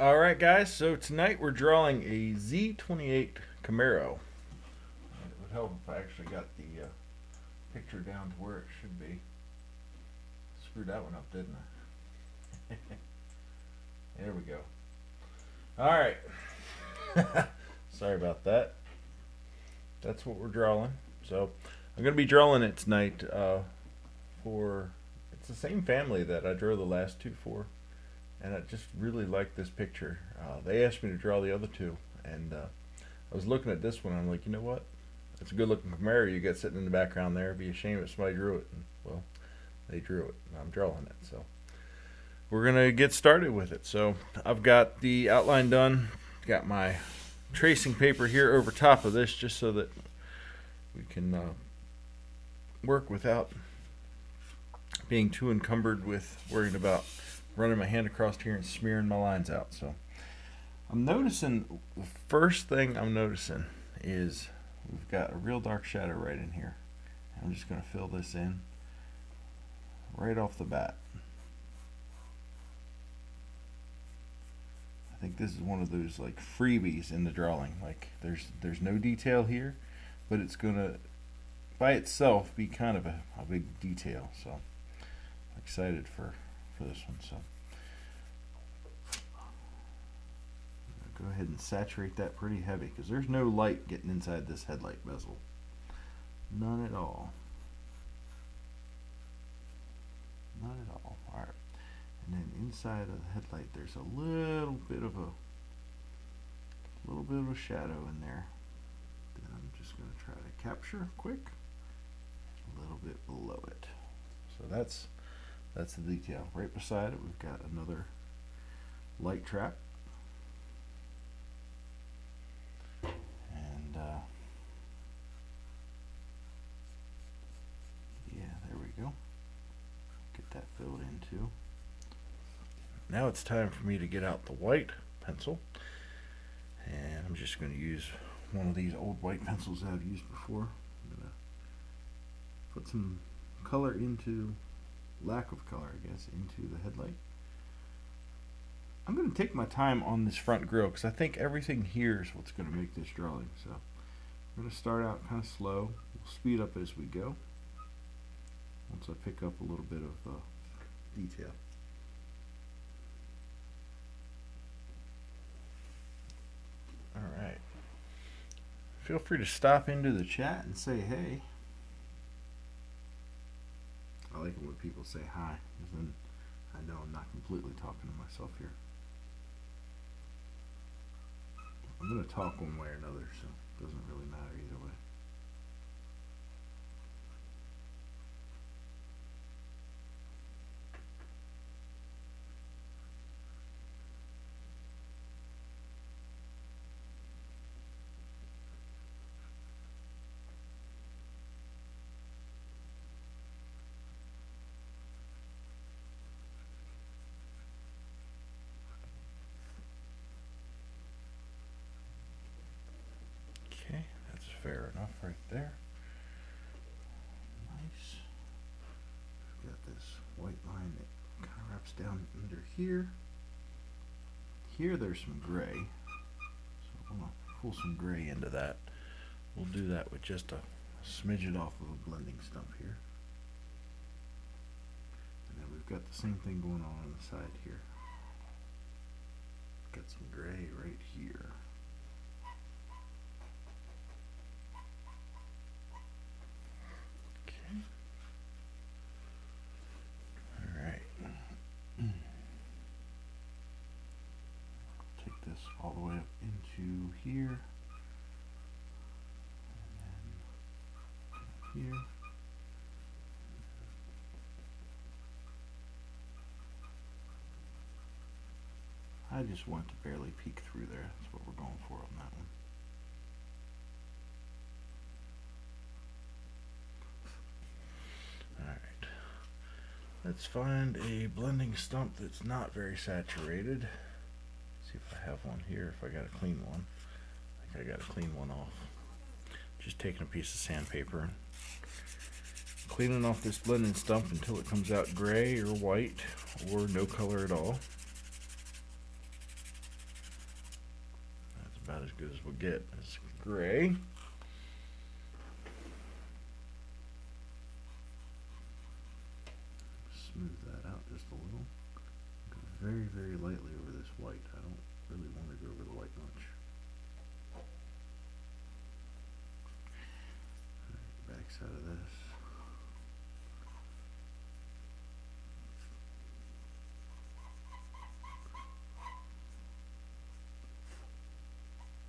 Alright guys, so tonight we're drawing a Z28 Camaro. It would help if I actually got the picture down to where it should be. Screwed that one up, didn't I? There we go. Alright. Sorry about that. That's what we're drawing. So I'm going to be drawing it tonight for, it's the same family that I drew the last two for. And I just really like this picture. They asked me to draw the other two, and I was looking at this one, and I'm like, you know what? It's a good looking Camaro you got sitting in the background there. It'd be a shame if somebody drew it. And, well, they drew it, and I'm drawing it. So we're going to get started with it. So I've got the outline done. Got my tracing paper here over top of this just so that we can work without being too encumbered with worrying about running my hand across here and smearing my lines out. So I'm noticing, the first thing I'm noticing is we've got a real dark shadow right in here. I'm just going to fill this in right off the bat. I think this is one of those like freebies in the drawing. Like there's no detail here, but it's going to by itself be kind of a big detail. So I'm excited for this one. So go ahead and saturate that pretty heavy because there's no light getting inside this headlight bezel. None at all. Not at all. Alright. And then inside of the headlight there's a little bit of a shadow in there that I'm just going to try to capture quick a little bit below it. So that's the detail. Right beside it we've got another light trap, and yeah, there we go. Get that filled in too. Now it's time for me to get out the white pencil, and I'm just going to use one of these old white pencils that I've used before. I'm going to put some color into, lack of color I guess, into the headlight. I'm going to take my time on this front grille because I think everything here is what's going to make this drawing. So I'm going to start out kind of slow. We'll speed up as we go once I pick up a little bit of detail. Alright. Feel free to stop into the chat and say hey. I like it when people say hi, because then I know I'm not completely talking to myself here. I'm going to talk one way or another, so it doesn't really matter either way. Okay, that's fair enough right there. Nice. We've got this white line that kind of wraps down under here. Here there's some gray, so I'm going to pull some gray into that. We'll do that with just a smidgen off of a blending stump here. And then we've got the same thing going on the side here. Got some gray right here. Okay. Alright. Take this all the way up into here. And then here. I just want to barely peek through there. That's what we're going for on that one. Alright. Let's find a blending stump that's not very saturated. See if I have one here, if I got a clean one. I think I got a clean one off. Just taking a piece of sandpaper and cleaning off this blending stump until it comes out gray or white or no color at all. good as we'll get. It's gray. Smooth that out just a little. Go very, very lightly over this white. I don't really want to go over the white much. Alright, back side of this.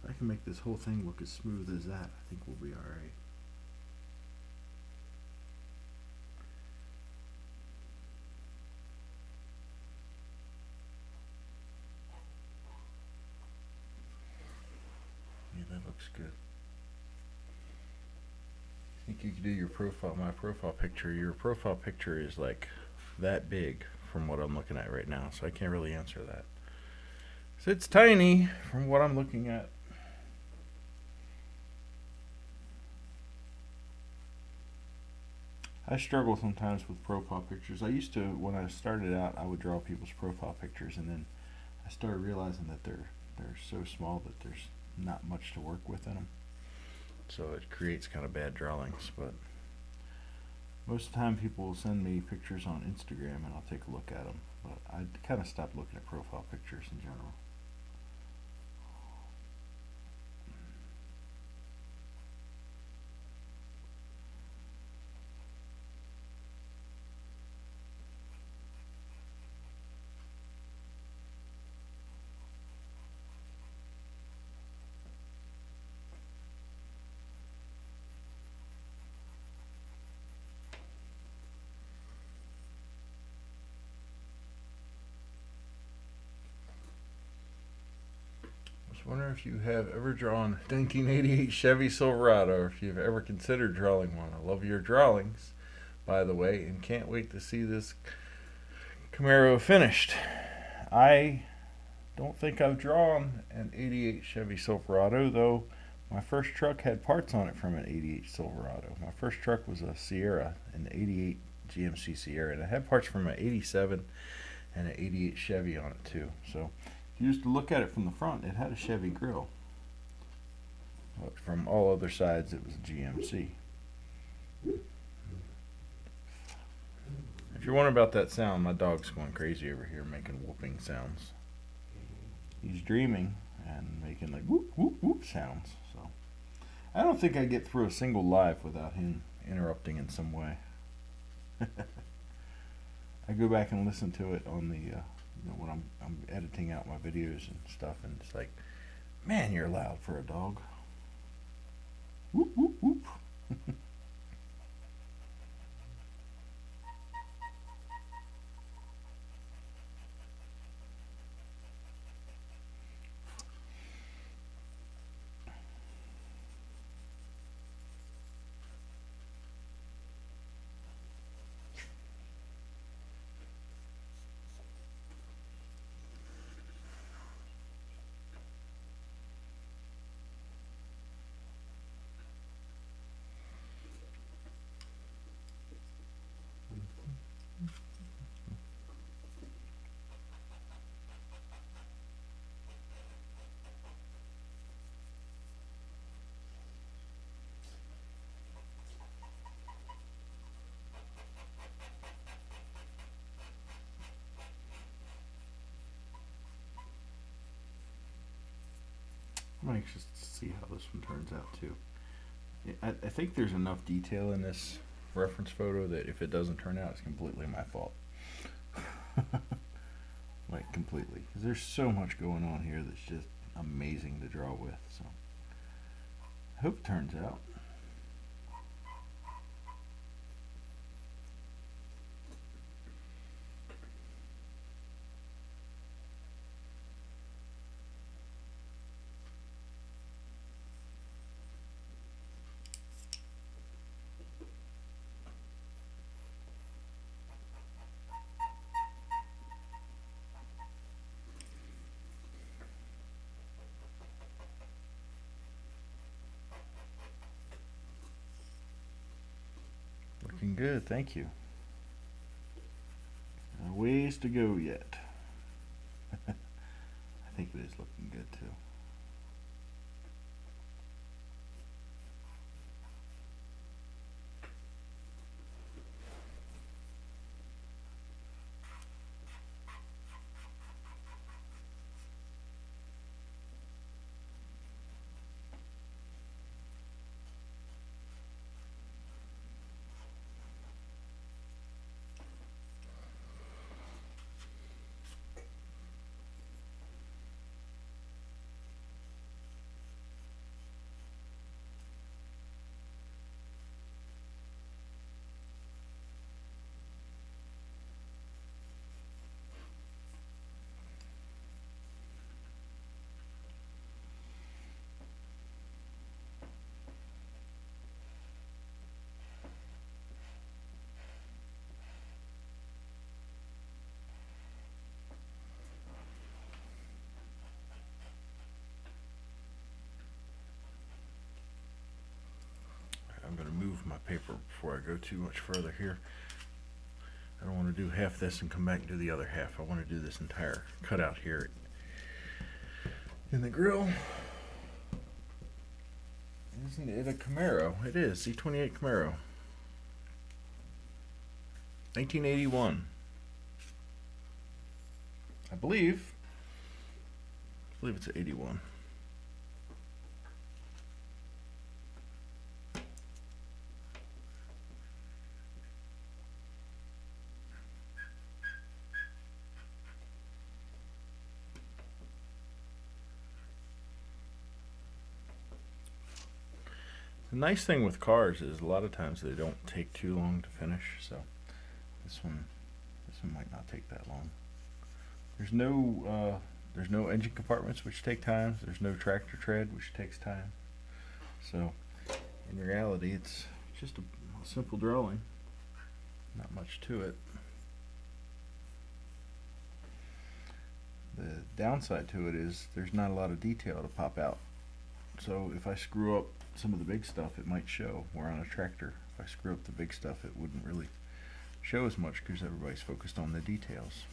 If I can make this whole thing look as smooth as that, I think we'll be alright. Yeah, that looks good. I think you could do your profile, my profile picture. Your profile picture is like that big from what I'm looking at right now, so I can't really answer that. So it's tiny from what I'm looking at. I struggle sometimes with profile pictures. I used to, when I started out, I would draw people's profile pictures, and then I started realizing that they're so small that there's not much to work with in them. So it creates kind of bad drawings. But most of the time people will send me pictures on Instagram and I'll take a look at them. But I kind of stopped looking at profile pictures in general. I wonder if you have ever drawn 1988 Chevy Silverado, or if you've ever considered drawing one. I love your drawings, by the way, and can't wait to see this Camaro finished. I don't think I've drawn an 88 Chevy Silverado, though my first truck had parts on it from an 88 Silverado. My first truck was a Sierra, an 88 GMC Sierra, and it had parts from an 87 and an 88 Chevy on it too. So if you used to look at it from the front, it had a Chevy grill, but from all other sides it was a GMC. If you're wondering about that sound, my dog's going crazy over here making whooping sounds. He's dreaming and making like whoop whoop whoop sounds. So I don't think I get through a single live without him interrupting in some way. I go back and listen to it on the when I'm editing out my videos and stuff, and it's like, man, you're loud for a dog. Whoop whoop whoop. I'm anxious to see how this one turns out too. I think there's enough detail in this reference photo that if it doesn't turn out, it's completely my fault. Like completely, because there's so much going on here that's just amazing to draw with. So I hope it turns out. Looking good, thank you. A ways to go yet. I think it is looking good too. paper before I go too much further here. I don't want to do half this and come back and do the other half. I want to do this entire cutout here in the grill. Isn't it a Camaro? It is. Z28 Camaro. 1981. I believe it's an 81. The nice thing with cars is a lot of times they don't take too long to finish, so this one might not take that long. There's no engine compartments, which take time. There's no tractor tread, which takes time. So in reality, it's just a simple drawing. Not much to it. The downside to it is there's not a lot of detail to pop out. So if I screw up some of the big stuff, it might show. Where on a tractor, if I screw up the big stuff, it wouldn't really show as much because everybody's focused on the details.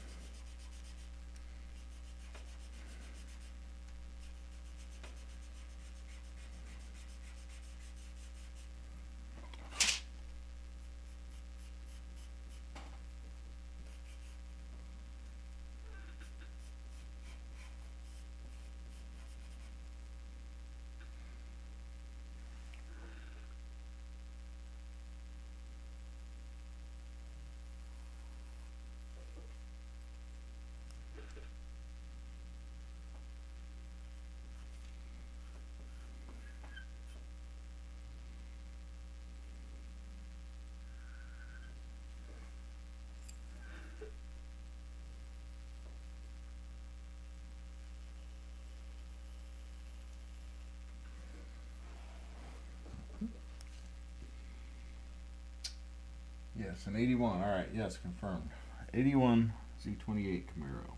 Yes, an 81. All right, yes, confirmed. 81 Z28 Camaro.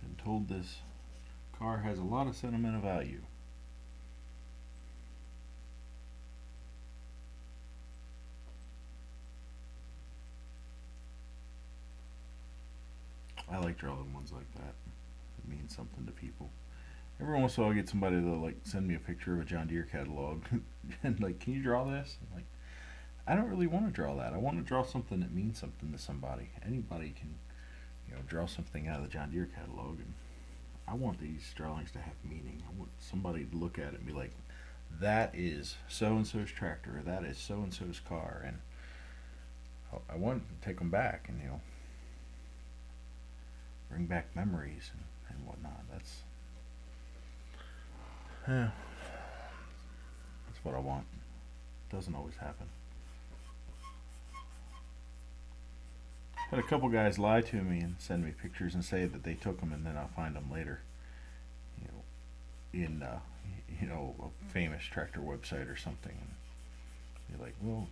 I'm told this car has a lot of sentimental value. I like drawing ones like that. It means something to people. Every once in a while I get somebody to like send me a picture of a John Deere catalog and like, can you draw this? I'm like, I don't really want to draw that. I want to draw something that means something to somebody. Anybody can, draw something out of the John Deere catalog, and I want these drawings to have meaning. I want somebody to look at it and be like, that is so and so's tractor, or that is so and so's car, and I want to take them back and bring back memories and whatnot. That's what I want. Doesn't always happen. Had a couple guys lie to me and send me pictures and say that they took them, and then I'll find them later, in a famous tractor website or something. And be like, well,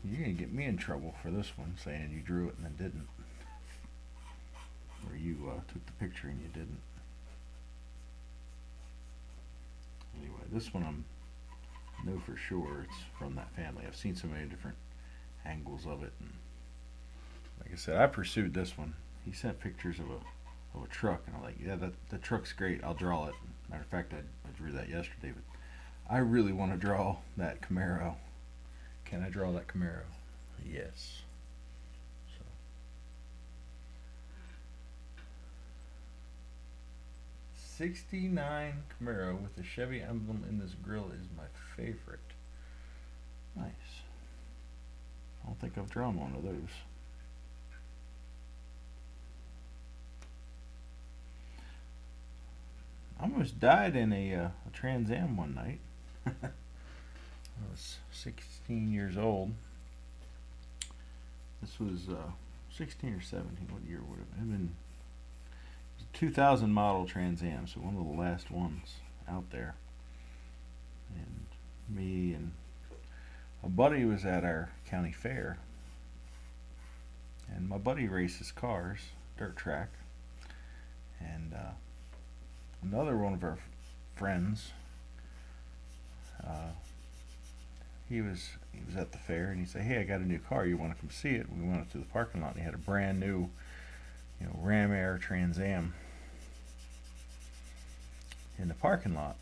you're gonna get me in trouble for this one, saying you drew it and then didn't, or you took the picture and you didn't. Anyway, this one I know for sure it's from that family. I've seen so many different angles of it, and like I said, I pursued this one. He sent pictures of a truck, and I'm like, yeah, the truck's great. I'll draw it. Matter of fact, I drew that yesterday, but I really want to draw that Camaro. Can I draw that Camaro? Yes. So 69 Camaro with the Chevy emblem in this grill is my favorite. Nice. I don't think I've drawn one of those. I almost died in a Trans Am one night. I was 16 years old. This was 16 or 17. What year would it have been? It was a 2000 model Trans Am, so one of the last ones out there. And me and a buddy was at our county fair, and my buddy races cars, dirt track, and another one of our friends he was at the fair, and he said, "Hey, I got a new car. You want to come see it?" We went up to the parking lot, and he had a brand new, Ram Air Trans Am in the parking lot,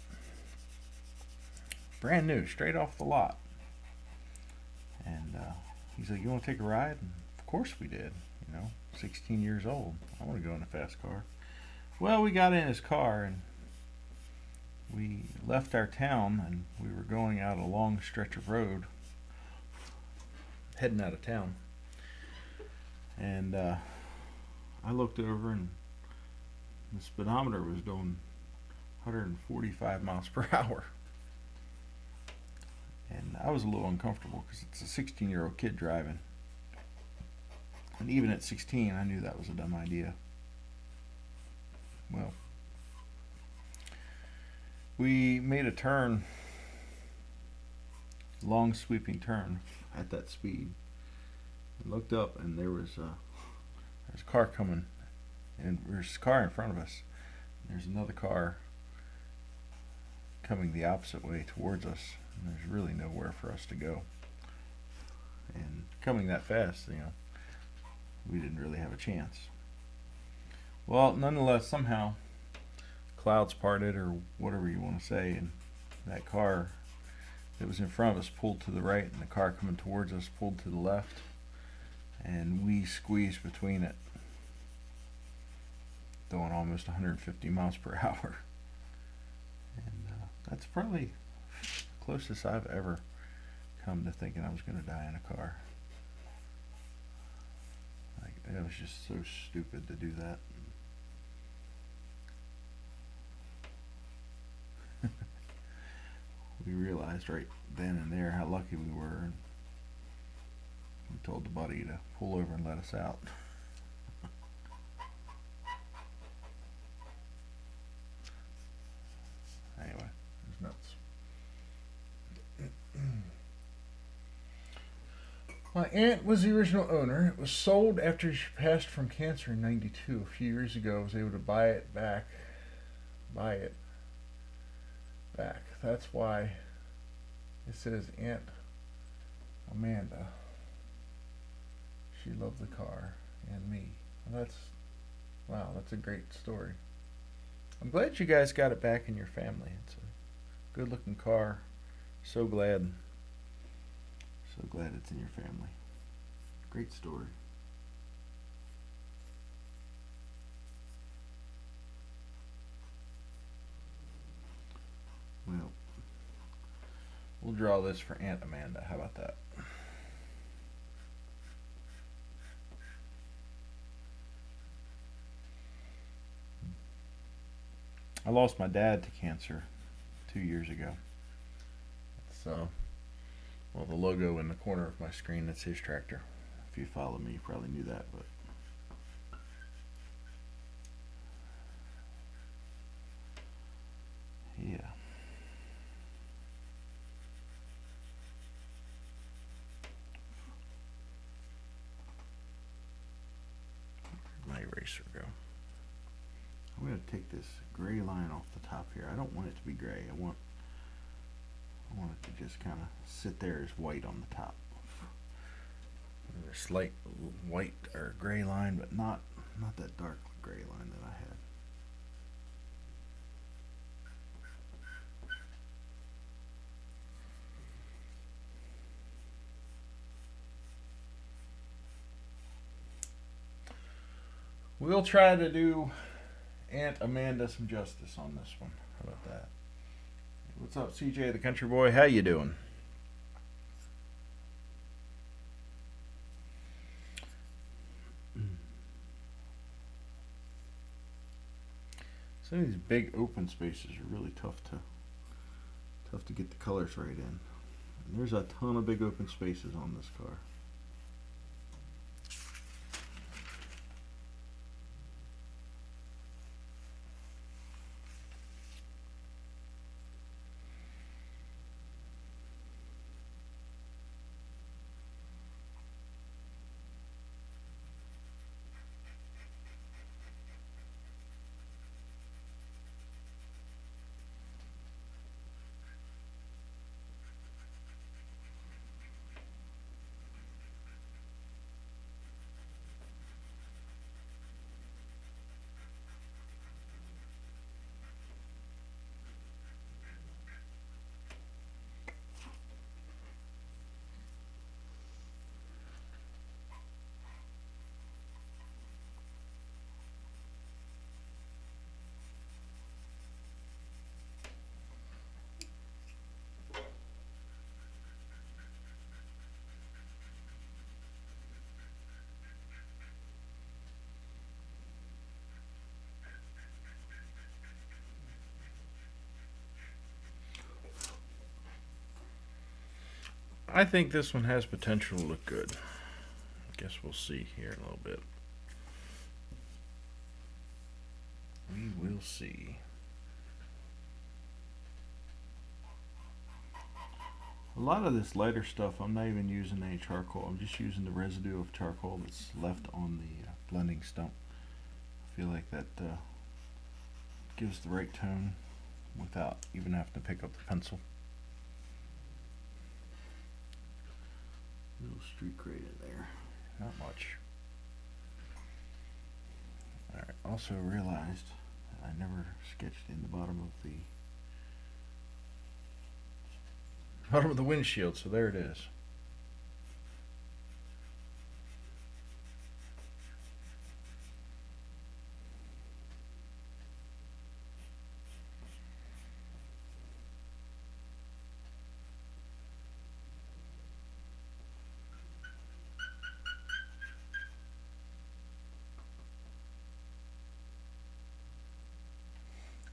brand new, straight off the lot. And he's like, "You want to take a ride?" And of course we did. 16 years old. I want to go in a fast car. Well, we got in his car and we left our town, and we were going out a long stretch of road, heading out of town. And I looked over, and the speedometer was doing 145 miles per hour. And I was a little uncomfortable because it's a 16-year-old kid driving. And even at 16, I knew that was a dumb idea. Well, we made a turn, long sweeping turn at that speed. And looked up, and there was a car coming, and there's a car in front of us. There's another car coming the opposite way towards us, and there's really nowhere for us to go. And coming that fast, we didn't really have a chance. Well, nonetheless, somehow clouds parted, or whatever you want to say, and that car that was in front of us pulled to the right, and the car coming towards us pulled to the left, and we squeezed between it, going almost 150 miles per hour. And that's probably the closest I've ever come to thinking I was going to die in a car. It was just so stupid to do that. We realized right then and there how lucky we were, and we told the buddy to pull over and let us out. Anyway, it was nuts. My aunt was the original owner. It was sold after she passed from cancer in '92. A few years ago, I was able to buy it back. That's why it says Aunt Amanda. She loved the car and me. Well, that's a great story. I'm glad you guys got it back in your family. It's a good looking car. So glad it's in your family. Great story. Well, we'll draw this for Aunt Amanda. How about that? I lost my dad to cancer 2 years ago. So, well, the logo in the corner of my screen, that's his tractor. If you follow me, you probably knew that, but yeah. Where'd my eraser go? I'm going to take this gray line off the top here. I don't want it to be gray. I want it to just kind of sit there as white on the top. There's a slight white or gray line, but not that dark gray line that I had. We'll try to do Aunt Amanda some justice on this one. How about that? What's up, CJ the Country Boy? How you doing? Some of these big open spaces are really tough to get the colors right in. And there's a ton of big open spaces on this car. I think this one has potential to look good. Guess we'll see here in a little bit. We will see. A lot of this lighter stuff, I'm not even using any charcoal. I'm just using the residue of charcoal that's left on the blending stump. I feel like that gives the right tone without even having to pick up the pencil. Little streak right in there. Not much. Alright, also realized I never sketched in the bottom of the windshield, so there it is.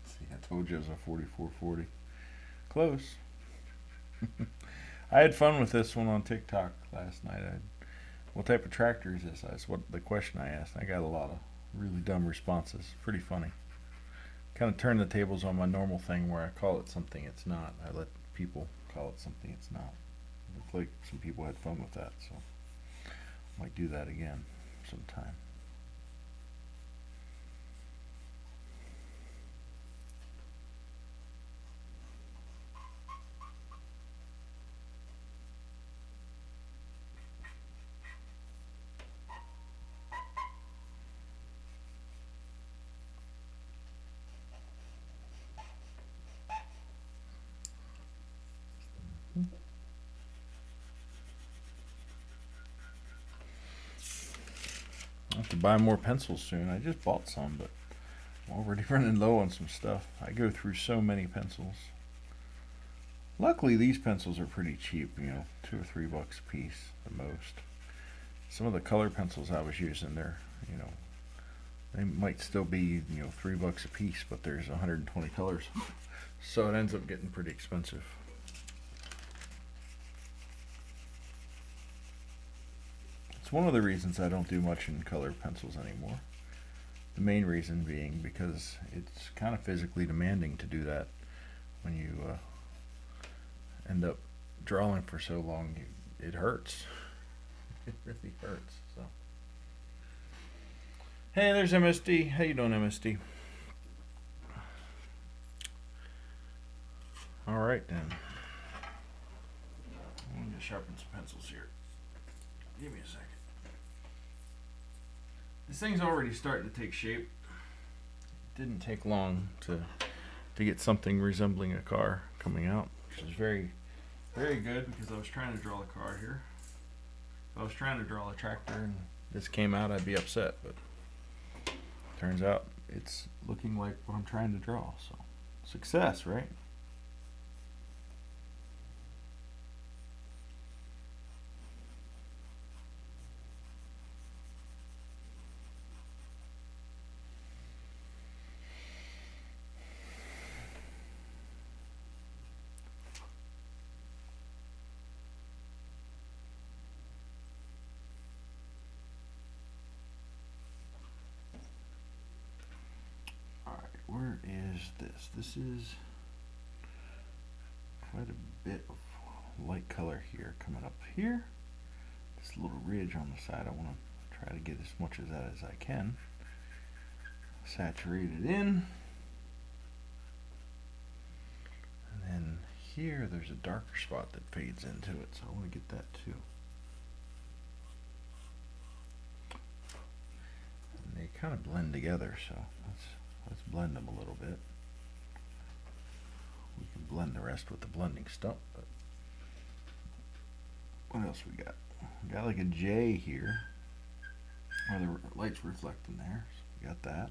See, I told you it was a 4440. Close. I had fun with this one on TikTok last night. What type of tractor is this? That's what the question I asked. I got a lot of really dumb responses. Pretty funny. Kind of turned the tables on my normal thing where I call it something it's not. I let people call it something it's not. It looked like some people had fun with that, so I might do that again sometime. I'll have to buy more pencils soon. I just bought some, but I'm already running low on some stuff. I go through so many pencils. Luckily, these pencils are pretty cheap, you know, $2 or $3 a piece, the most. Some of the color pencils I was using, they're, you know, they might still be, you know, $3 a piece, but there's 120 colors. So it ends up getting pretty expensive. It's one of the reasons I don't do much in colored pencils anymore. The main reason being because it's kind of physically demanding to do that when you end up drawing for so long. It hurts. It really hurts. So, hey, there's MSD. How you doing, MSD? All right then. I'm gonna sharpen some pencils here. Give me a second. This thing's already starting to take shape. It didn't take long to get something resembling a car coming out, which is very, very good because I was trying to draw a car here. If I was trying to draw a tractor and this came out, I'd be upset, but turns out it's looking like what I'm trying to draw, so success, right? Where is this? This is quite a bit of light color here coming up here. This little ridge on the side, I want to try to get as much of that as I can. Saturate it in. And then here there's a darker spot that fades into it, so I want to get that too. And they kind of blend together, so let's blend them a little bit. We can blend the rest with the blending stump, but what else we got? We got like a J here where the light's reflecting there, so we got that.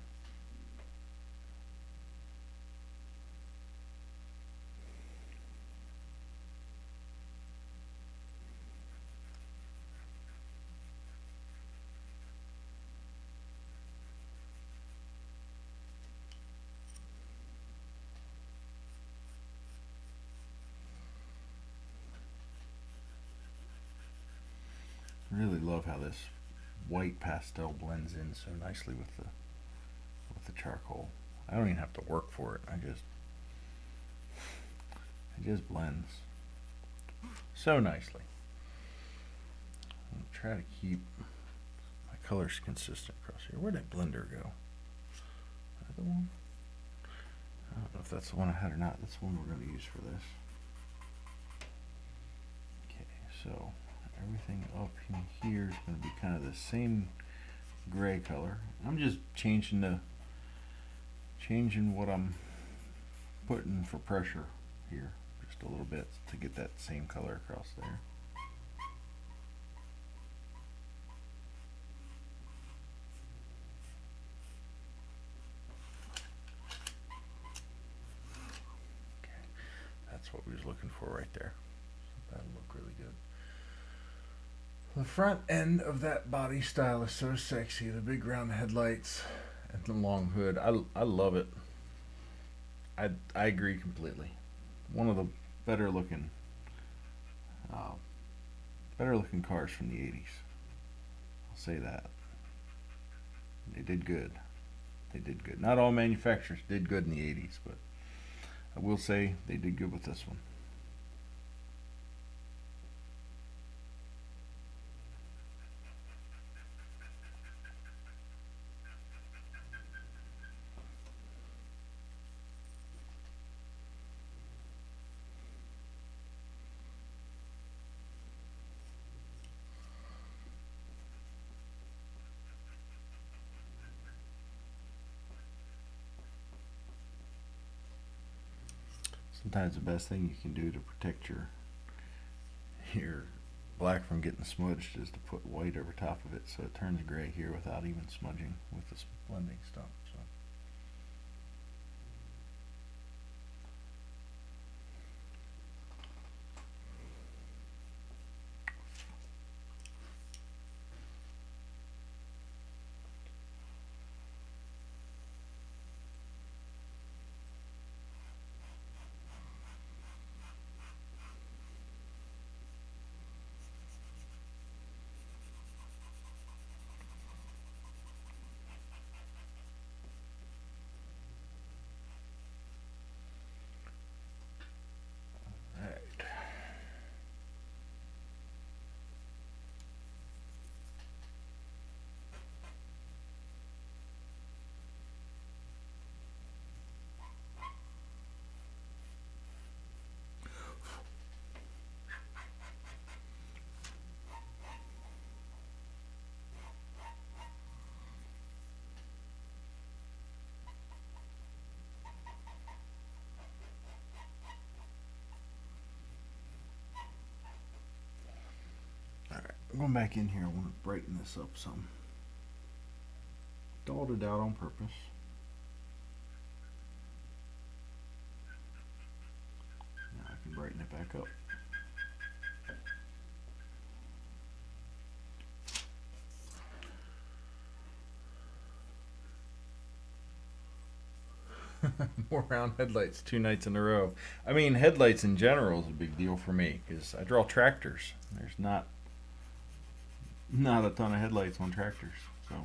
Really love how this white pastel blends in so nicely with the charcoal. I don't even have to work for it. It just blends so nicely. I'll try to keep my colors consistent across here. Where'd that blender go? That one? I don't know if that's the one I had or not. That's the one we're going to use for this. Okay, so everything up in here is going to be kind of the same gray color. I'm just changing what I'm putting for pressure here just a little bit to get that same color across there. That's what we was looking for right there. That'll look really good. The front end of that body style is so sexy. The big round headlights and the long hood. I love it. I agree completely. One of the better looking cars from the 80s. I'll say that. They did good. They did good. Not all manufacturers did good in the 80s, but I will say they did good with this one. Sometimes the best thing you can do to protect your black from getting smudged is to put white over top of it so it turns gray here without even smudging with this blending stuff. So. I'm going back in here. I want to brighten this up some. Dulled it out on purpose. Now I can brighten it back up. More round headlights 2 nights in a row. I mean, headlights in general is a big deal for me because I draw tractors. There's not a ton of headlights on tractors, so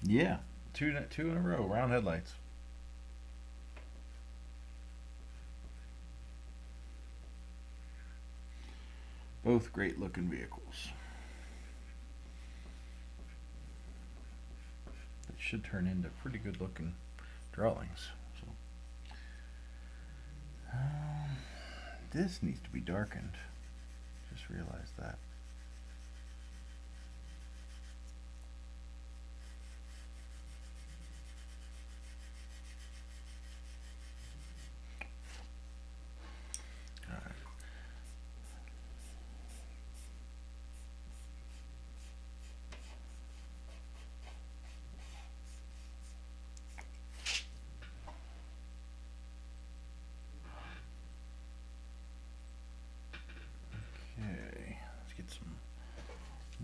yeah, two in a row, round headlights. Both great looking vehicles. That should turn into pretty good looking drawings. So this needs to be darkened. Just realized that.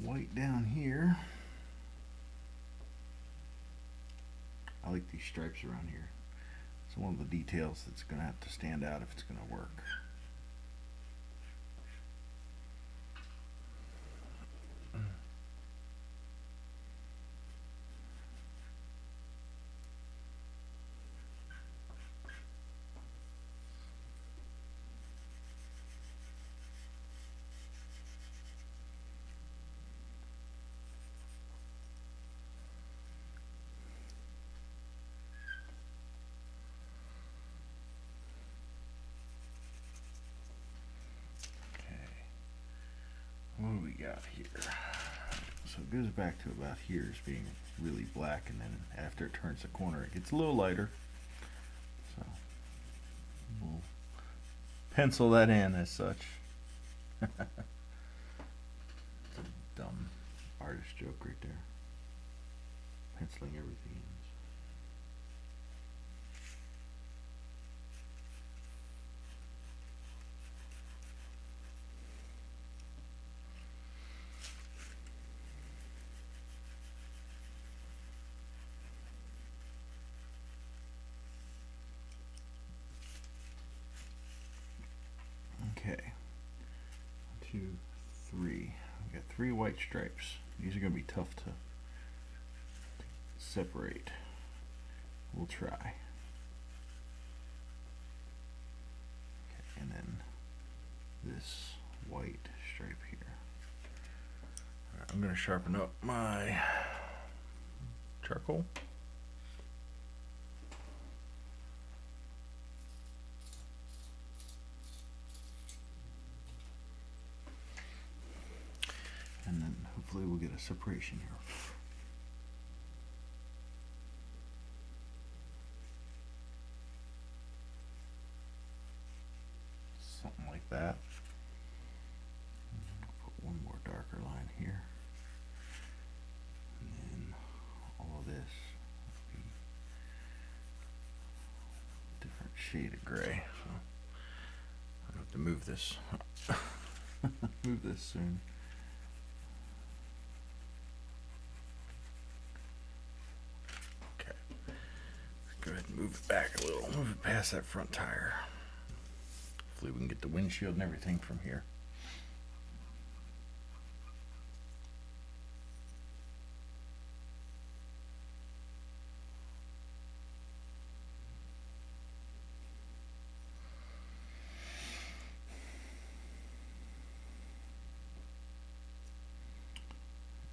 White down here. I like these stripes around here. It's one of the details that's going to have to stand out if it's going to work. got here? So it goes back to about here as being really black, and then after it turns the corner it gets a little lighter. So we'll pencil that in as such. It's a dumb artist joke right there. Penciling everything in. Okay, 1, 2, 3. We got 3 white stripes. These are going to be tough to separate. We'll try. Okay, and then this white stripe here. All right, I'm going to sharpen up my charcoal. And then hopefully we'll get a separation here. Something like that. Put one more darker line here. And then all of this will be a different shade of gray. So I have to move this. Move this soon. Go ahead and move it back a little, move it past that front tire. Hopefully we can get the windshield and everything from here.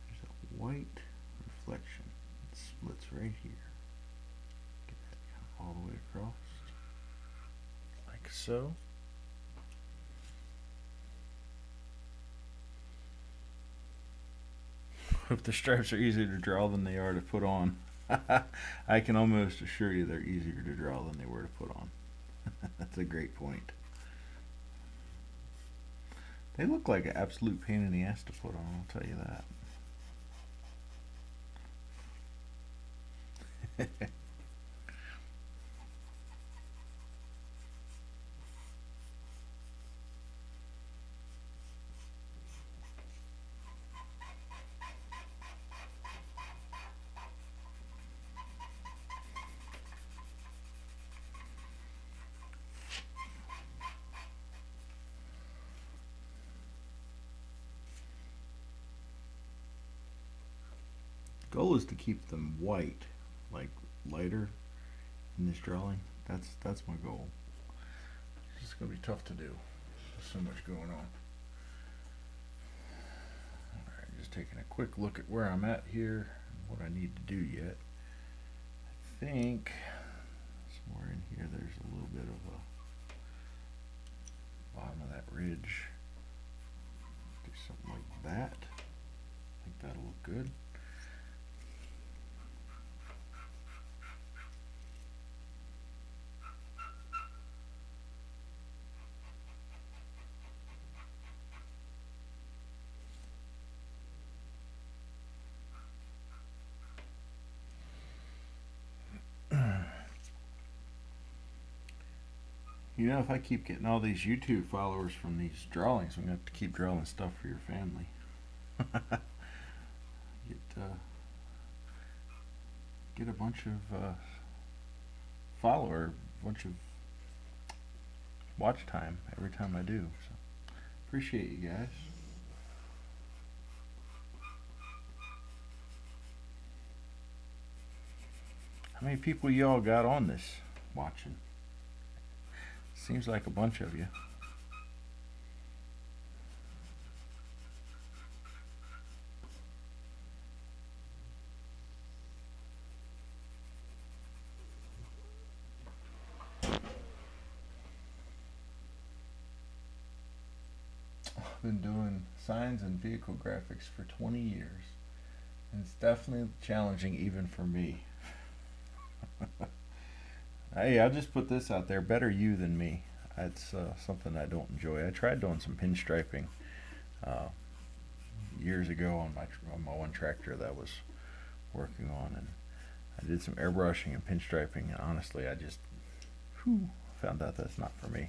There's a white reflection. It splits right here. All the way across, like so. If the stripes are easier to draw than they are to put on, I can almost assure you they're easier to draw than they were to put on. That's a great point. They look like an absolute pain in the ass to put on, I'll tell you that. Goal is to keep them white, like lighter in this drawing. That's my goal. It's gonna be tough to do. There's so much going on. Alright, just taking a quick look at where I'm at here and what I need to do yet. I think somewhere in here there's a little bit of a bottom of that ridge. Do something like that. I think that'll look good. You know, if I keep getting all these YouTube followers from these drawings, I'm going to have to keep drawing stuff for your family. Get a bunch of a bunch of watch time every time I do. So, appreciate you guys. How many people y'all got on this watching? Seems like a bunch of you. I've been doing signs and vehicle graphics for 20 years, and it's definitely challenging even for me. Hey, I'll just put this out there, better you than me. It's something I don't enjoy. I tried doing some pinstriping uh, years ago on my one tractor that I was working on, and I did some airbrushing and pinstriping, and honestly, I just found out that's not for me.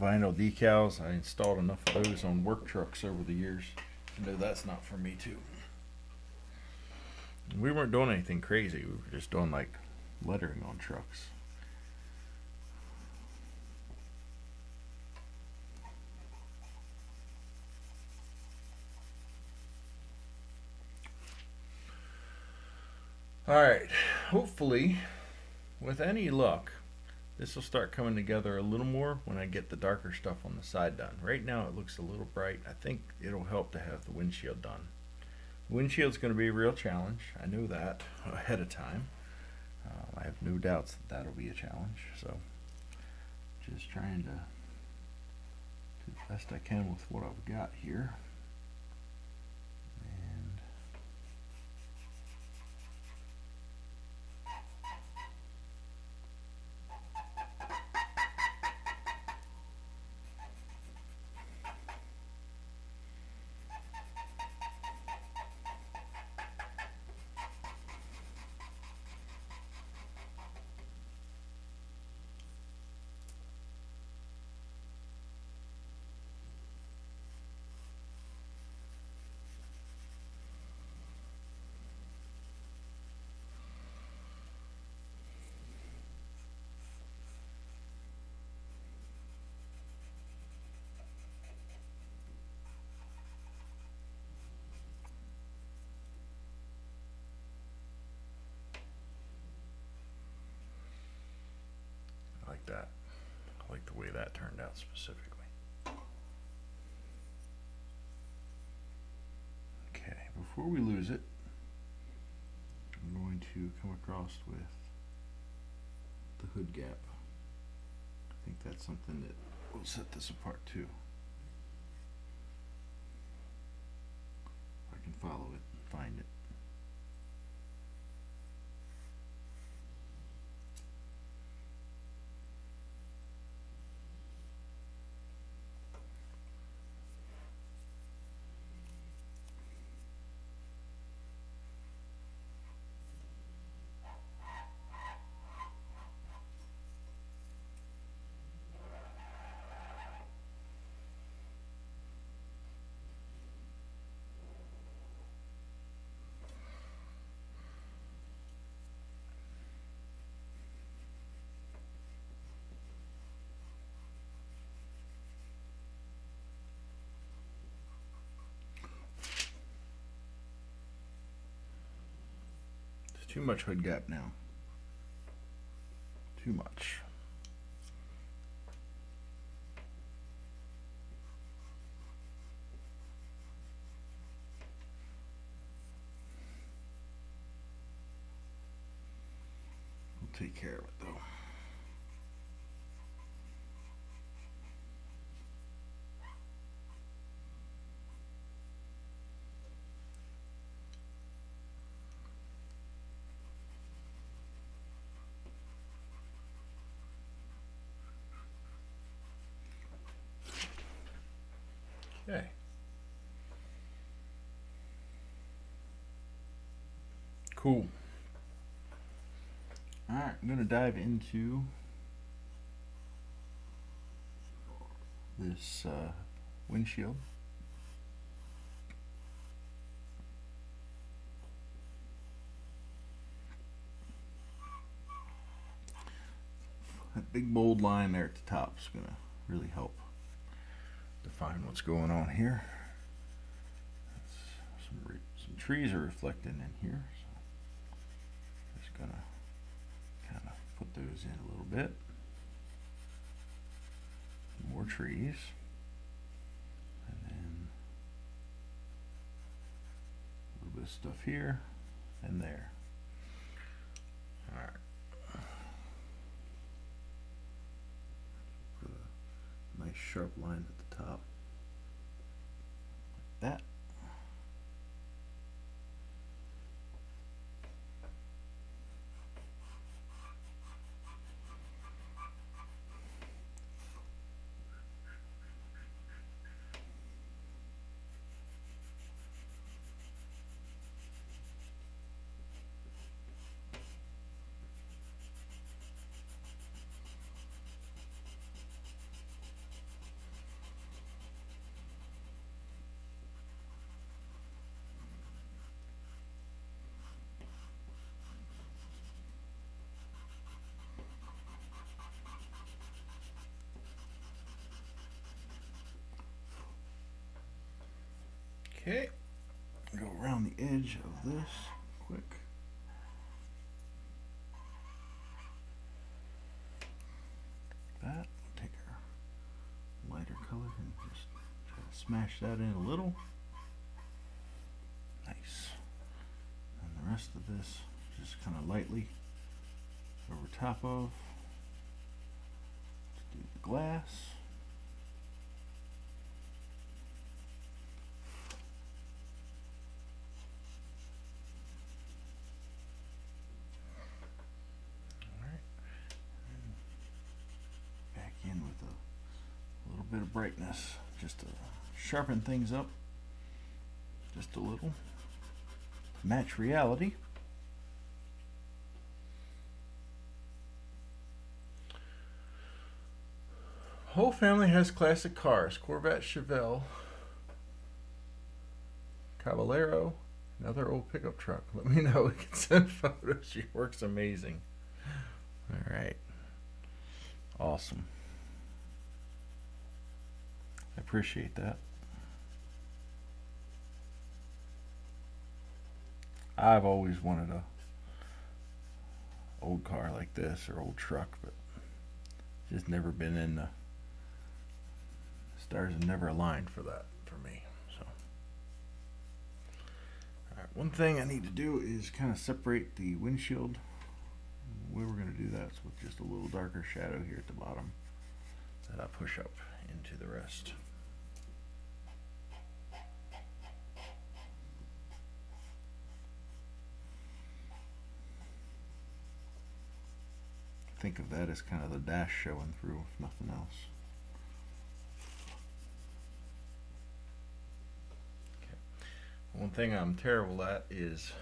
Vinyl decals, I installed enough of those on work trucks over the years to know that's not for me too. We weren't doing anything crazy, we were just doing like lettering on trucks. Alright, hopefully, with any luck, this will start coming together a little more when I get the darker stuff on the side done. Right now it looks a little bright. I think it'll help to have the windshield done. The windshield's going to be a real challenge. I knew that ahead of time. I have no doubts that that'll be a challenge. So, just trying to do the best I can with what I've got here. Like that. I like the way that turned out specifically. Okay, before we lose it, I'm going to come across with the hood gap. I think that's something that will set this apart too. If I can follow it and find it. Too much hood gap now. Too much. We'll take care of it though. Okay. Cool. Alright, I'm going to dive into this windshield. That big bold line there at the top is going to really help define what's going on here. Some trees are reflecting in here, so just gonna kind of put those in a little bit. More trees, and then a little bit of stuff here and there. All right. nice sharp line at the top. Like that. Okay, go around the edge of this quick. That, take our lighter color and just try to smash that in a little. Nice. And the rest of this, just kind of lightly over top of. Let's do the glass. Bit of brightness just to sharpen things up just a little, match reality. Whole family has classic cars: Corvette, Chevelle, Caballero, another old pickup truck. Let me know. We can send photos. She works amazing. All right, awesome. I appreciate that. I've always wanted a old car like this or old truck, but just never been in the stars have never aligned for that for me. So, all right, one thing I need to do is kind of separate the windshield. The way we're going to do that is with just a little darker shadow here at the bottom that I push up into the rest. Think of that as kind of the dash showing through, if nothing else. Okay. One thing I'm terrible at is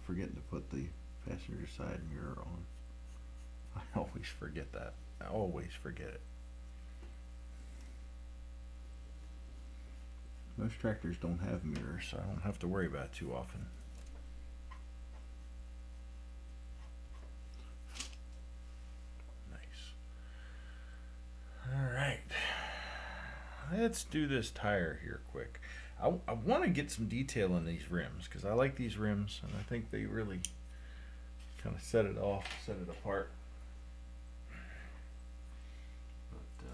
forgetting to put the passenger side mirror on. I always forget that. I always forget it. Most tractors don't have mirrors, so I don't have to worry about it too often. Let's do this tire here quick. I want to get some detail in these rims because I like these rims and I think they really kind of set it off, set it apart. But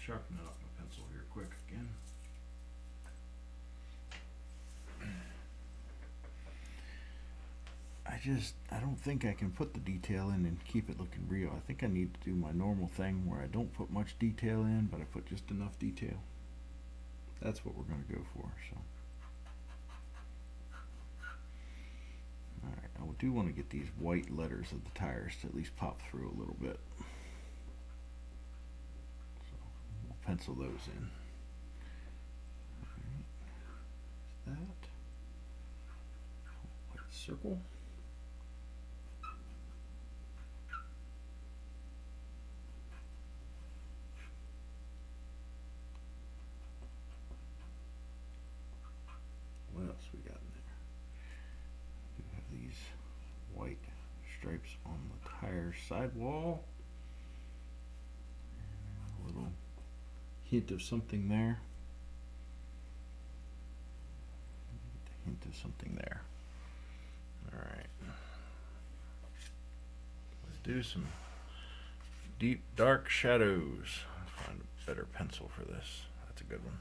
sharpen up my pencil here quick again. I don't think I can put the detail in and keep it looking real. I think I need to do my normal thing where I don't put much detail in, but I put just enough detail. That's what we're going to go for. So, all right, I do want to get these white letters of the tires to at least pop through a little bit. So we'll pencil those in. All right. That white circle. What else we got in there? We have these white stripes on the tire sidewall. And a little hint of something there. Hint of something there. All right. Let's do some deep dark shadows. I'll find a better pencil for this. That's a good one.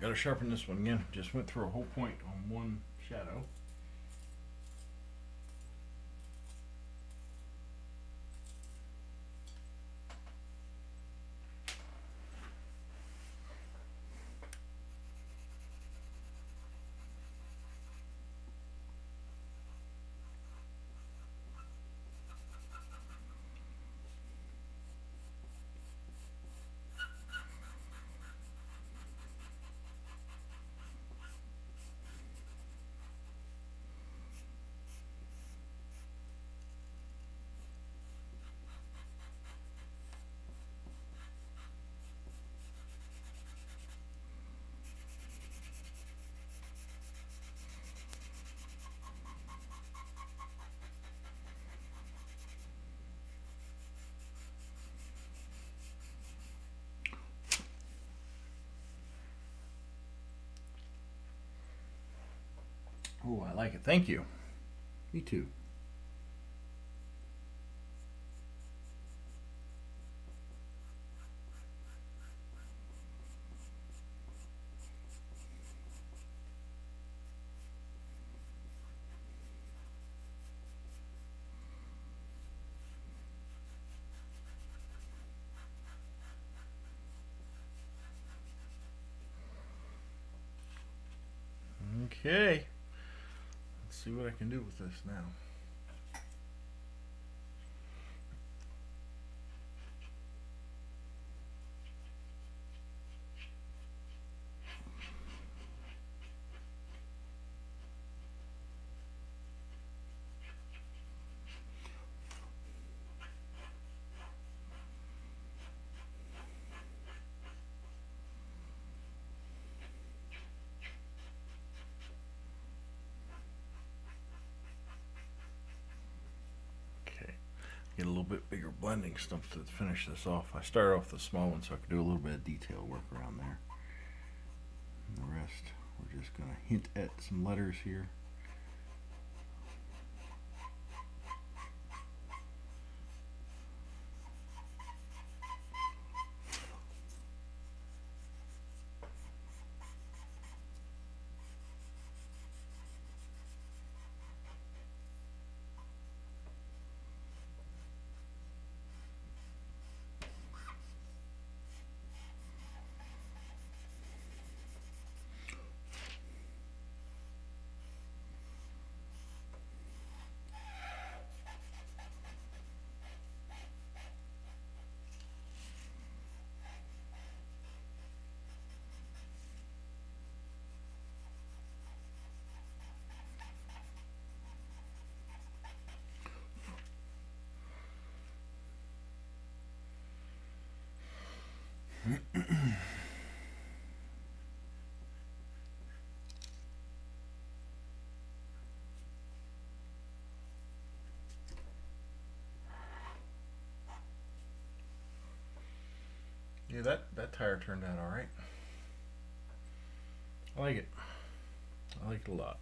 Gotta sharpen this one again. Just went through a whole point on one shadow. Oh, I like it. Thank you. Me too. Okay. Let's see what I can do with this now. Get a little bit bigger blending stuff to finish this off. I started off with the small one so I could do a little bit of detail work around there. And the rest, we're just going to hint at some letters here. Yeah, that tire turned out all right. I like it. I like it a lot.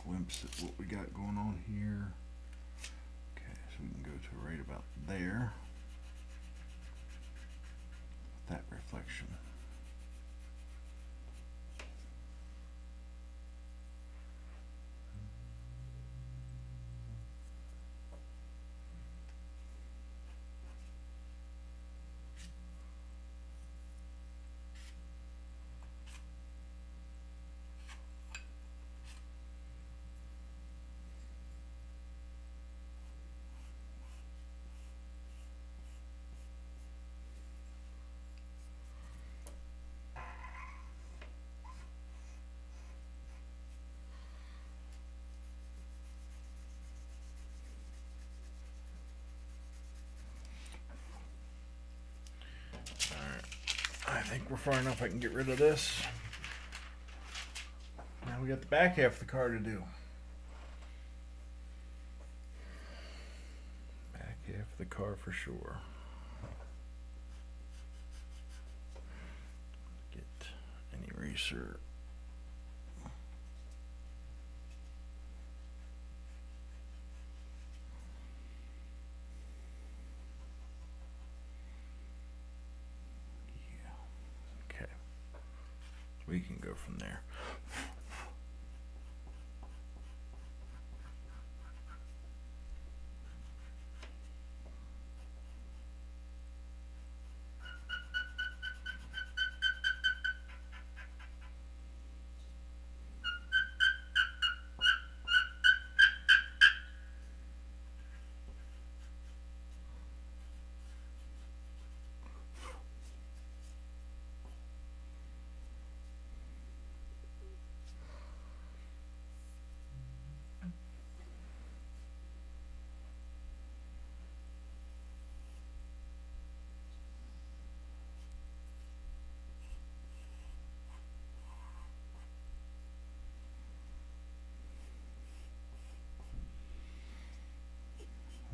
Glimpse at what we got going on here. Okay, so we can go to right about there. That reflection. I think we're far enough I can get rid of this. Now Now we got the back half of the car to do. Back half of the car for sure. Get an eraser. We can go from there.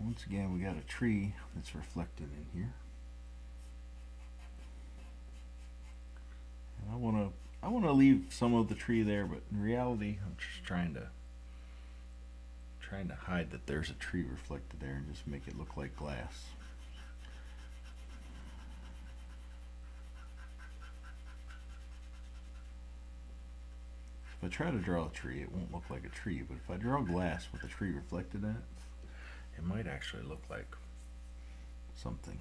Once again, we got a tree that's reflected in here, and I want to leave some of the tree there, but in reality, I'm just trying to hide that there's a tree reflected there and just make it look like glass. If I try to draw a tree, it won't look like a tree, but if I draw glass with a tree reflected in it, it might actually look like something.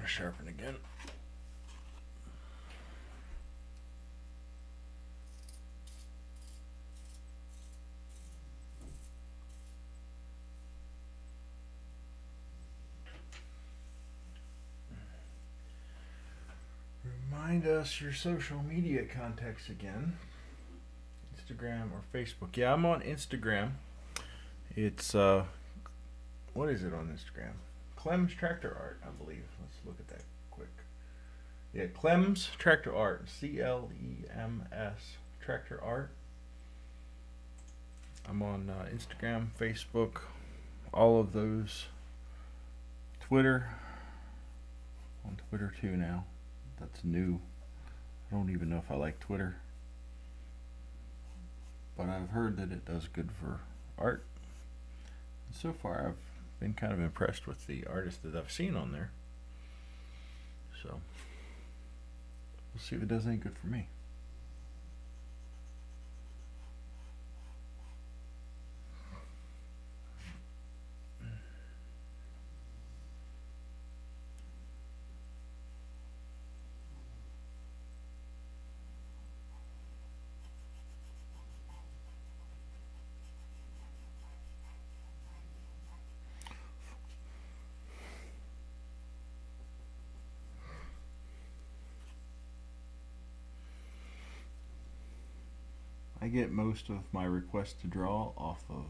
Sharpen again. Remind us your social media contacts again. Instagram or Facebook. Yeah, I'm on Instagram. It's what is it on Instagram? Clem's Tractor Art, I believe. Let's look at that quick. Yeah, Clem's Tractor Art. CLEMS Tractor Art. I'm on Instagram, Facebook, all of those. Twitter. On Twitter too now. That's new. I don't even know if I like Twitter. But I've heard that it does good for art. And so far I've been kind of impressed with the artists that I've seen on there. So we'll see if it does any good for me. I get most of my requests to draw off of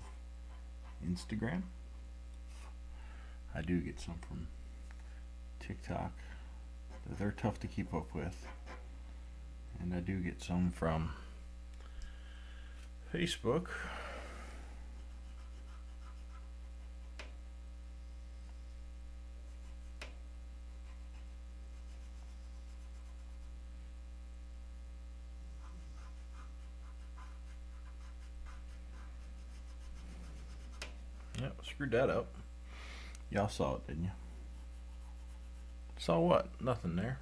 Instagram. I do get some from TikTok. They're tough to keep up with. And I do get some from Facebook. Yep, screwed that up. Y'all saw it, didn't you? Saw what? Nothing there.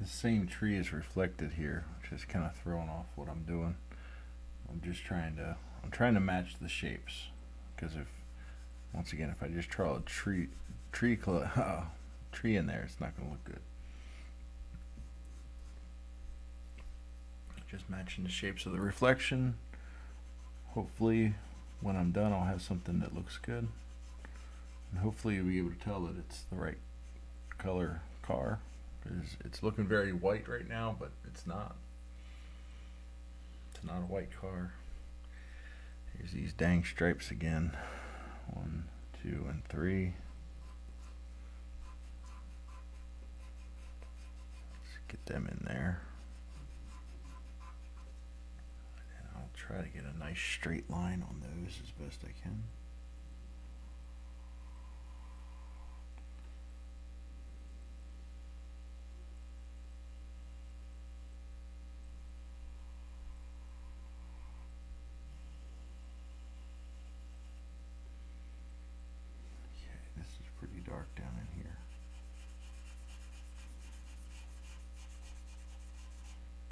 the same tree is reflected here, which is kind of throwing off what I'm doing. I'm trying to match the shapes, because once again, if I just draw a tree in there, it's not going to look good. Just matching the shapes of the reflection. Hopefully when I'm done, I'll have something that looks good, and hopefully you'll be able to tell that it's the right color car, because it's looking very white right now, but it's not. It's not a white car. Here's these dang stripes again. 1, 2, and 3. Let's get them in there. And I'll try to get a nice straight line on those as best I can. Pretty dark down in here.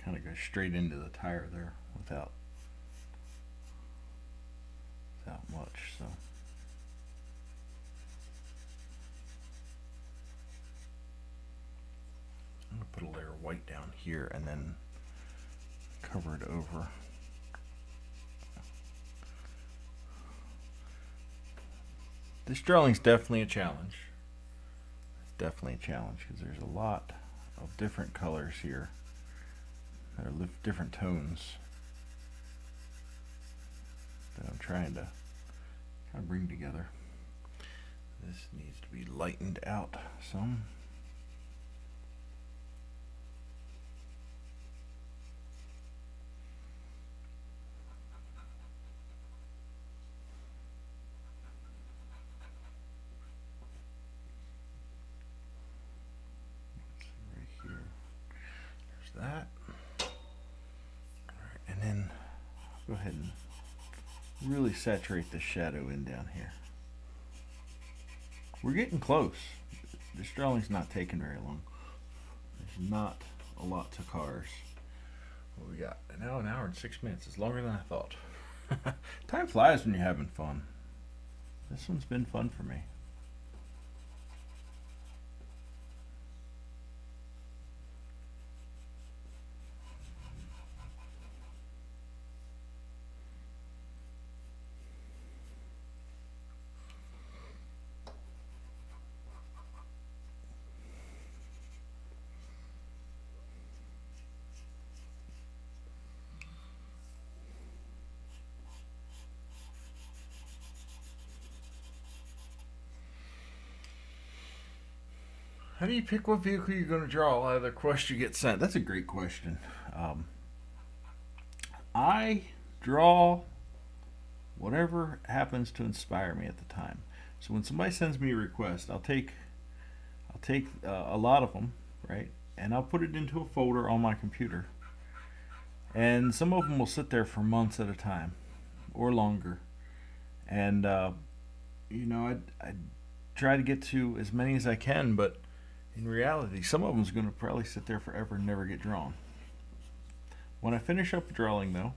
Kind of goes straight into the tire there without much, so I'm gonna put a layer of white down here and then cover it over. This drawing's definitely a challenge. It's definitely a challenge because there's a lot of different colors here. There are different tones that I'm trying to kind of bring together. This needs to be lightened out some. That. Alright, and then go ahead and really saturate the shadow in down here. We're getting close. This drawing's not taking very long. There's not a lot to cars. What we got? Now an hour and 6 minutes. It's longer than I thought. Time flies when you're having fun. This one's been fun for me. How do you pick what vehicle you're going to draw out of the request you get sent? That's a great question. I draw whatever happens to inspire me at the time. So when somebody sends me a request, I'll take a lot of them, right? And I'll put it into a folder on my computer. And some of them will sit there for months at a time, or longer. And you know, I try to get to as many as I can, but in reality, some of them's going to probably sit there forever and never get drawn. When I finish up a drawing, though,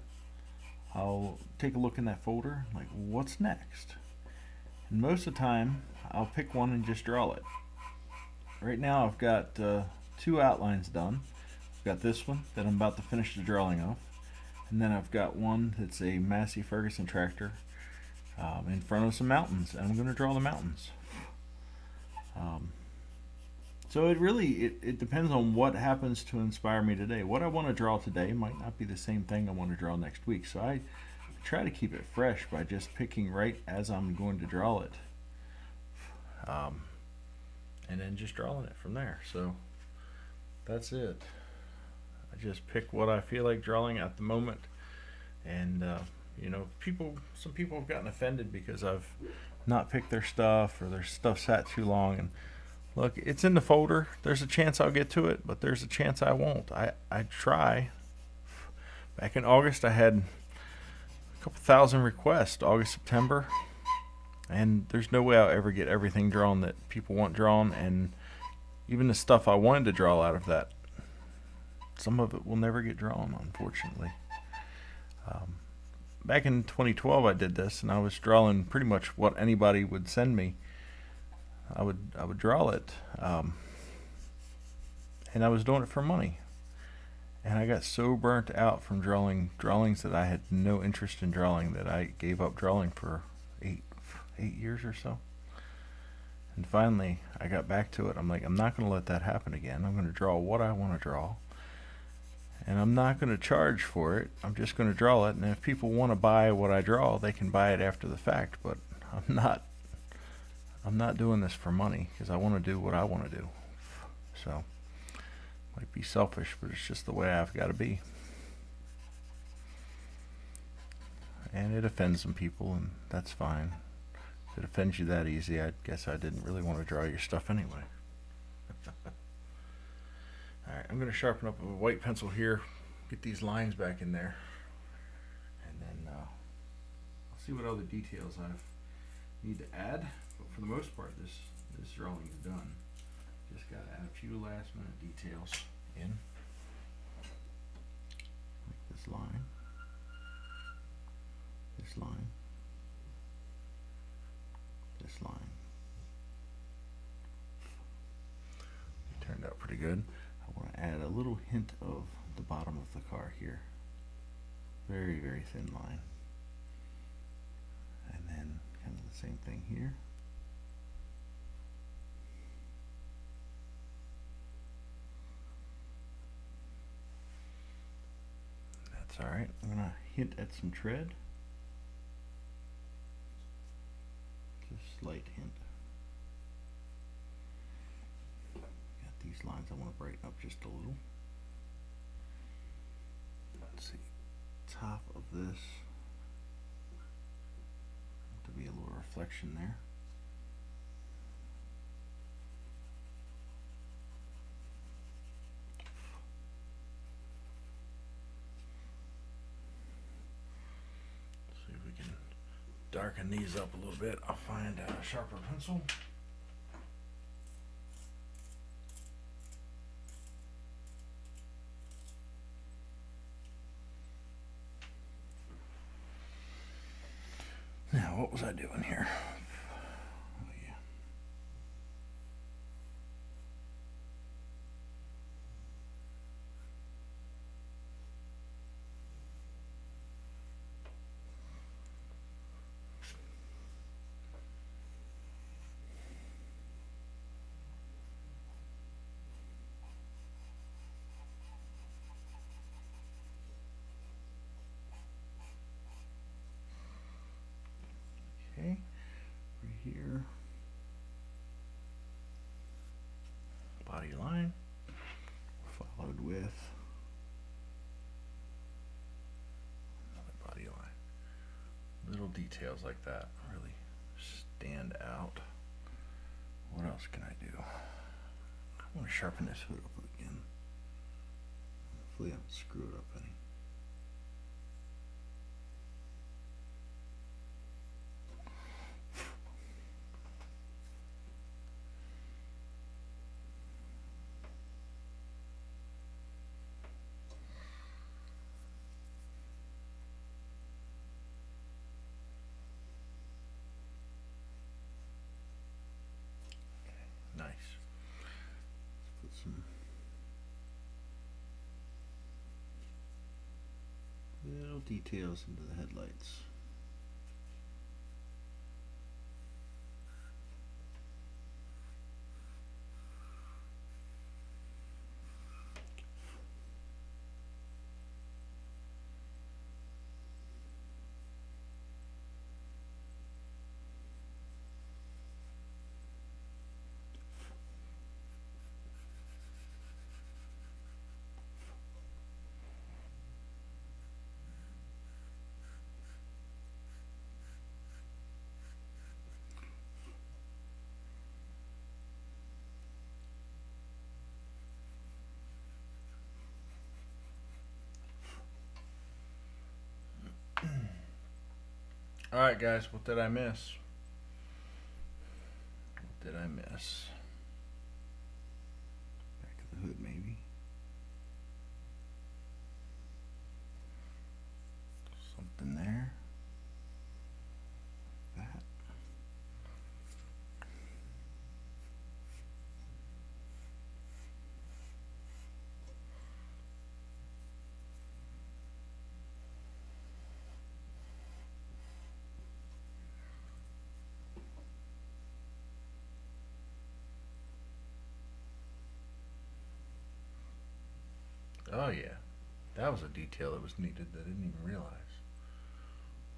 I'll take a look in that folder, like, what's next? And most of the time, I'll pick one and just draw it. Right now, I've got 2 outlines done. I've got this one that I'm about to finish the drawing of, and then I've got one that's a Massey Ferguson tractor in front of some mountains, and I'm going to draw the mountains. So it depends on what happens to inspire me today. What I want to draw today might not be the same thing I want to draw next week. So I try to keep it fresh by just picking right as I'm going to draw it. And then just drawing it from there. So that's it. I just pick what I feel like drawing at the moment. And you know, some people have gotten offended because I've not picked their stuff, or their stuff sat too long. And look, it's in the folder. There's a chance I'll get to it, but there's a chance I won't. I try. Back in August, I had a couple thousand requests, August, September, and there's no way I'll ever get everything drawn that people want drawn, and even the stuff I wanted to draw out of that some of it will never get drawn, unfortunately. Back in 2012 I did this, and I was drawing pretty much what anybody would send me. I would draw it, and I was doing it for money. And I got so burnt out from drawing drawings that I had no interest in drawing that I gave up drawing for eight years or so. And finally, I got back to it. I'm like, I'm not going to let that happen again. I'm going to draw what I want to draw. And I'm not going to charge for it. I'm just going to draw it. And if people want to buy what I draw, they can buy it after the fact. But I'm not doing this for money, because I want to do what I want to do. So, might be selfish, but it's just the way I've got to be. And it offends some people, and that's fine. If it offends you that easy, I guess I didn't really want to draw your stuff anyway. Alright, I'm going to sharpen up a white pencil here, get these lines back in there, and then I'll see what other details I need to add. But for the most part, this drawing is done. Just got to add a few last minute details in, like this line, this line, this line. It turned out pretty good. I want to add a little hint of the bottom of the car here. Very, very thin line. And then kind of the same thing here. That's alright. I'm going to hint at some tread. Just slight hint. These lines I want to brighten up just a little. Let's see, top of this, to be a little reflection there. See if we can darken these up a little bit. I'll find a sharper pencil. Now, what was I doing here? Oh, yeah. Okay, right here, body line, followed with another body line. Little details like that really stand out. What else can I do? I want to sharpen this hood up again. Hopefully I don't screw it up any. Nice. Let's put some little details into the headlights. Alright guys, what did I miss? What did I miss? Back of the hood maybe. something there. That. Oh yeah, that was a detail that was needed that I didn't even realize.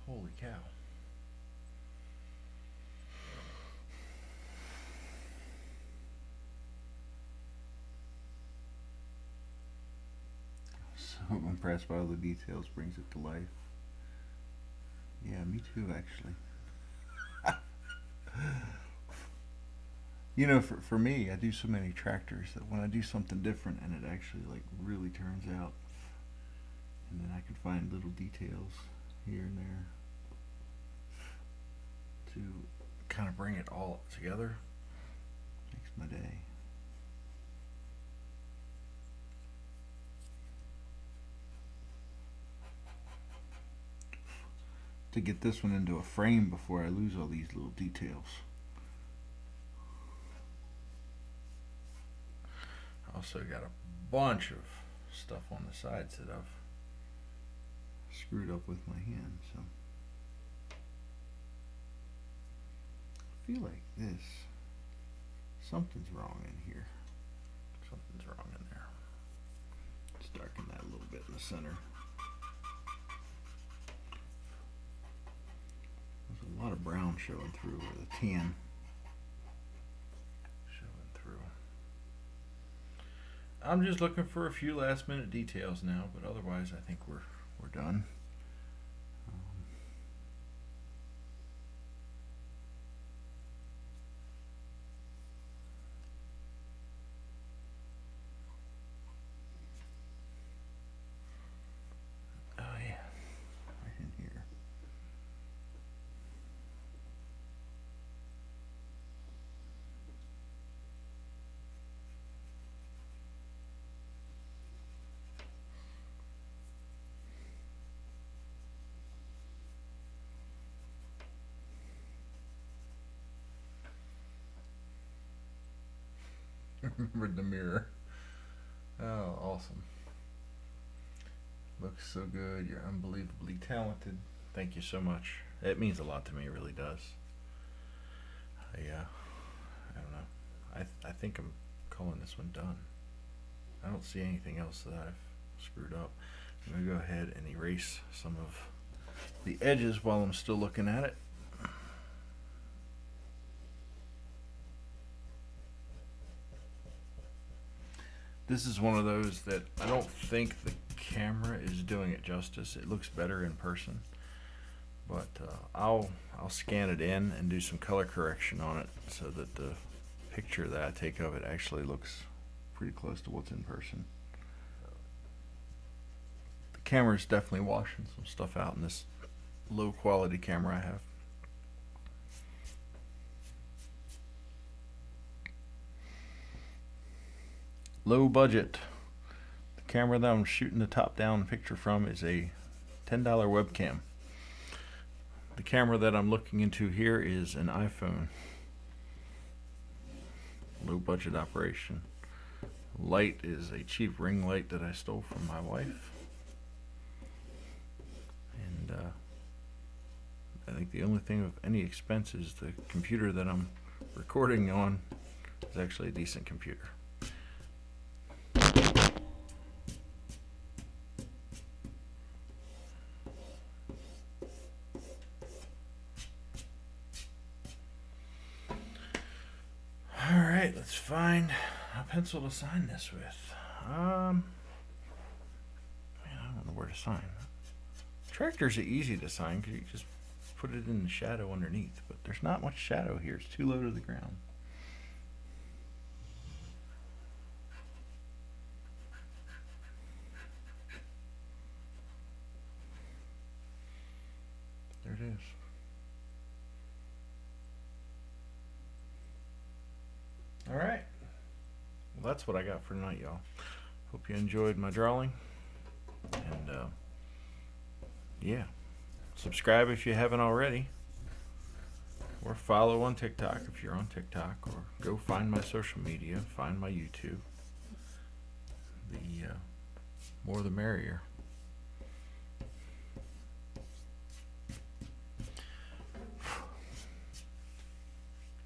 Holy cow. So impressed by all the details, brings it to life. Yeah, me too, actually. You know, for me, I do so many tractors that when I do something different and it actually like really turns out, and then I can find little details here and there to kind of bring it all together, makes my day. To get this one into a frame before I lose all these little details. I also got a bunch of stuff on the sides that I've screwed up with my hand, so I feel like this, something's wrong in here. Something's wrong in there. Let's darken that a little bit in the center. There's a lot of brown showing through, or the tan showing through. I'm just looking for a few last minute details now, but otherwise I think we're done. Oh yeah, right in here. Remembered the mirror. Oh, awesome. Looks so good. You're unbelievably talented. Thank you so much. It means a lot to me. It really does. I don't know. I think I'm calling this one done. I don't see anything else that I've screwed up. I'm going to go ahead and erase some of the edges while I'm still looking at it. This is one of those that I don't think the camera is doing it justice. It looks better in person, but I'll scan it in and do some color correction on it so that the picture that I take of it actually looks pretty close to what's in person. The camera is definitely washing some stuff out in this low quality camera I have. Low budget. The camera that I'm shooting the top down picture from is a $10 webcam. The camera that I'm looking into here is an iPhone. Low budget operation. Light is a cheap ring light that I stole from my wife. And I think the only thing of any expense is the computer that I'm recording on is actually a decent computer. Alright, let's find a pencil to sign this with. Man, I don't know where to sign. Tractors are easy to sign because you just put it in the shadow underneath, but there's not much shadow here. It's too low to the ground. There it is. Alright, well that's what I got for tonight, y'all. Hope you enjoyed my drawing, and yeah, subscribe if you haven't already, or follow on TikTok if you're on TikTok, or go find my social media, find my YouTube. The more the merrier.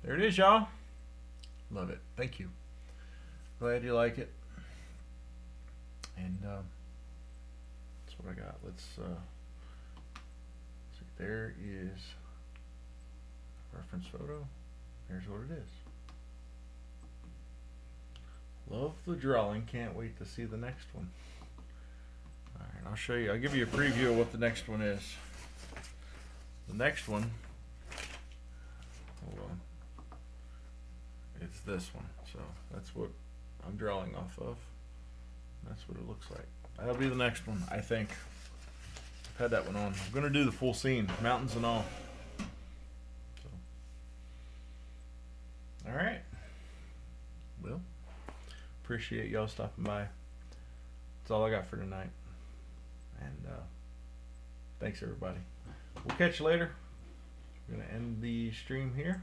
There it is, y'all. Love it. Thank you. Glad you like it. And that's what I got. Let's see. There is a reference photo. Here's what it is. Love the drawing. Can't wait to see the next one. All right, I'll show you. I'll give you a preview of what the next one is. The next one. Hold on. It's this one. So that's what I'm drawing off of. That's what it looks like. That'll be the next one, I think. I've had that one on. I'm going to do the full scene, mountains and all. So. All right. Well, appreciate y'all stopping by. That's all I got for tonight. And thanks, everybody. We'll catch you later. We're going to end the stream here.